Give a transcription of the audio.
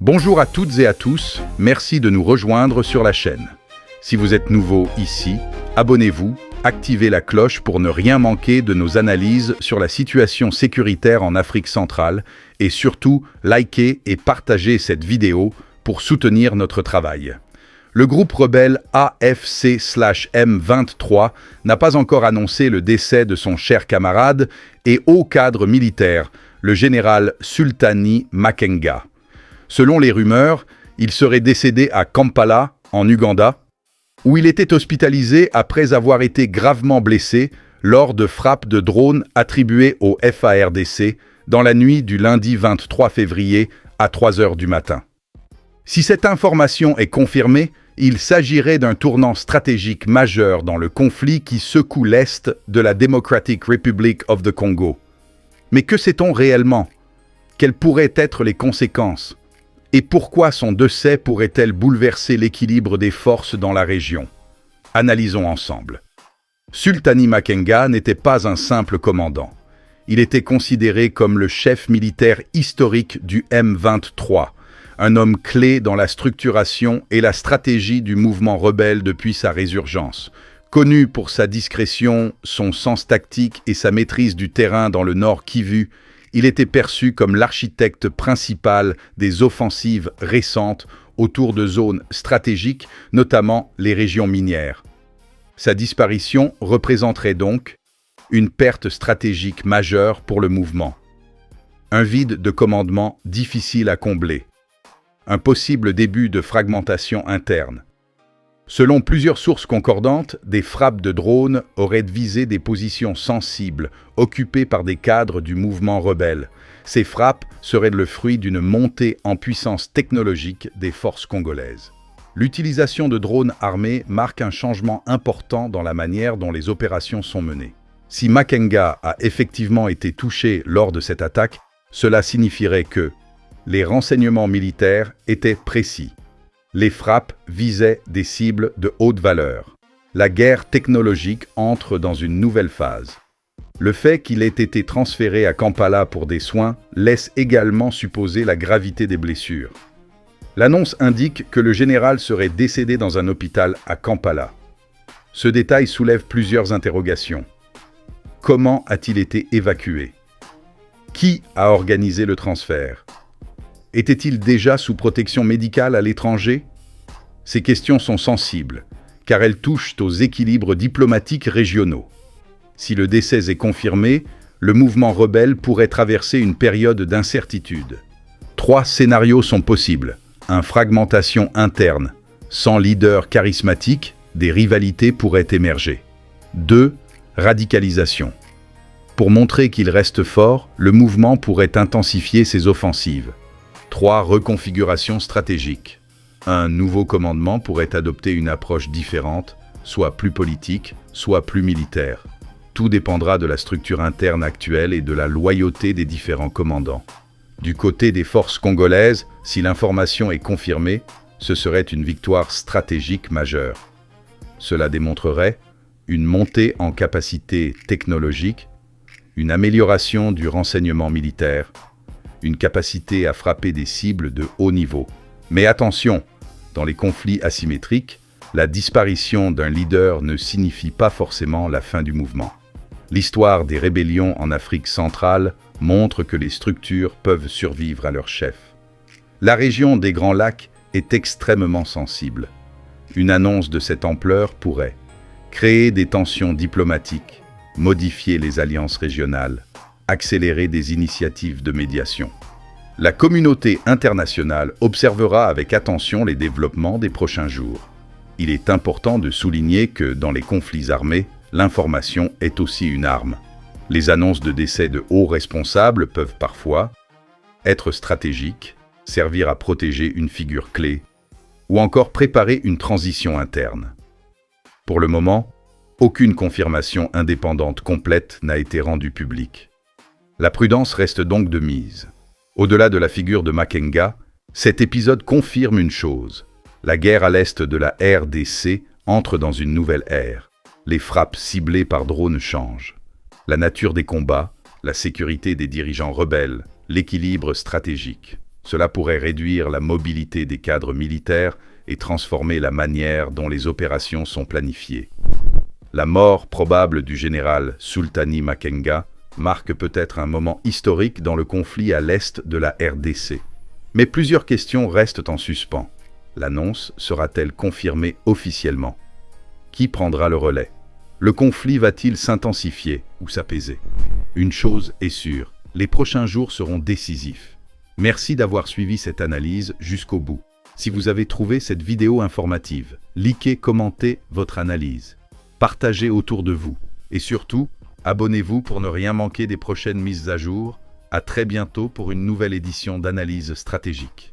Bonjour à toutes et à tous, merci de nous rejoindre sur la chaîne. Si vous êtes nouveau ici, abonnez-vous, activez la cloche pour ne rien manquer de nos analyses sur la situation sécuritaire en Afrique centrale et surtout, likez et partagez cette vidéo pour soutenir notre travail. Le groupe rebelle AFC/M23 n'a pas encore annoncé le décès de son cher camarade et haut cadre militaire, le général Sultani Makenga. Selon les rumeurs, il serait décédé à Kampala, en Ouganda, où il était hospitalisé après avoir été gravement blessé lors de frappes de drones attribuées au FARDC dans la nuit du lundi 23 février à 3 heures du matin. Si cette information est confirmée, il s'agirait d'un tournant stratégique majeur dans le conflit qui secoue l'Est de la Democratic Republic of the Congo. Mais que sait-on réellement? Quelles pourraient être les conséquences? Et pourquoi son décès pourrait-elle bouleverser l'équilibre des forces dans la région? Analysons ensemble. Sultani Makenga n'était pas un simple commandant. Il était considéré comme le chef militaire historique du M23, un homme clé dans la structuration et la stratégie du mouvement rebelle depuis sa résurgence. Connu pour sa discrétion, son sens tactique et sa maîtrise du terrain dans le Nord Kivu, il était perçu comme l'architecte principal des offensives récentes autour de zones stratégiques, notamment les régions minières. Sa disparition représenterait donc une perte stratégique majeure pour le mouvement. Un vide de commandement difficile à combler. Un possible début de fragmentation interne. Selon plusieurs sources concordantes, des frappes de drones auraient visé des positions sensibles, occupées par des cadres du mouvement rebelle. Ces frappes seraient le fruit d'une montée en puissance technologique des forces congolaises. L'utilisation de drones armés marque un changement important dans la manière dont les opérations sont menées. Si Makenga a effectivement été touché lors de cette attaque, cela signifierait que les renseignements militaires étaient précis. Les frappes visaient des cibles de haute valeur. La guerre technologique entre dans une nouvelle phase. Le fait qu'il ait été transféré à Kampala pour des soins laisse également supposer la gravité des blessures. L'annonce indique que le général serait décédé dans un hôpital à Kampala. Ce détail soulève plusieurs interrogations. Comment a-t-il été évacué? Qui a organisé le transfert? Était-il déjà sous protection médicale à l'étranger? Ces questions sont sensibles, car elles touchent aux équilibres diplomatiques régionaux. Si le décès est confirmé, le mouvement rebelle pourrait traverser une période d'incertitude. 3 scénarios sont possibles. 1. Fragmentation interne. Sans leader charismatique, des rivalités pourraient émerger. 2. Radicalisation. Pour montrer qu'il reste fort, le mouvement pourrait intensifier ses offensives. 3. Reconfiguration stratégique. Un nouveau commandement pourrait adopter une approche différente, soit plus politique, soit plus militaire. Tout dépendra de la structure interne actuelle et de la loyauté des différents commandants. Du côté des forces congolaises, si l'information est confirmée, ce serait une victoire stratégique majeure. Cela démontrerait une montée en capacité technologique, une amélioration du renseignement militaire, une capacité à frapper des cibles de haut niveau. Mais attention, dans les conflits asymétriques, la disparition d'un leader ne signifie pas forcément la fin du mouvement. L'histoire des rébellions en Afrique centrale montre que les structures peuvent survivre à leur chef. La région des Grands Lacs est extrêmement sensible. Une annonce de cette ampleur pourrait créer des tensions diplomatiques, modifier les alliances régionales, accélérer des initiatives de médiation. La communauté internationale observera avec attention les développements des prochains jours. Il est important de souligner que dans les conflits armés, l'information est aussi une arme. Les annonces de décès de hauts responsables peuvent parfois être stratégiques, servir à protéger une figure clé, ou encore préparer une transition interne. Pour le moment, aucune confirmation indépendante complète n'a été rendue publique. La prudence reste donc de mise. Au-delà de la figure de Makenga, cet épisode confirme une chose. La guerre à l'est de la RDC entre dans une nouvelle ère. Les frappes ciblées par drones changent. La nature des combats, la sécurité des dirigeants rebelles, l'équilibre stratégique. Cela pourrait réduire la mobilité des cadres militaires et transformer la manière dont les opérations sont planifiées. La mort probable du général Sultani Makenga marque peut-être un moment historique dans le conflit à l'est de la RDC. Mais plusieurs questions restent en suspens. L'annonce sera-t-elle confirmée officiellement? Qui prendra le relais? Le conflit va-t-il s'intensifier ou s'apaiser? Une chose est sûre, les prochains jours seront décisifs. Merci d'avoir suivi cette analyse jusqu'au bout. Si vous avez trouvé cette vidéo informative, likez, commentez votre analyse. Partagez autour de vous. Et surtout, abonnez-vous pour ne rien manquer des prochaines mises à jour. À très bientôt pour une nouvelle édition d'Analyse stratégique.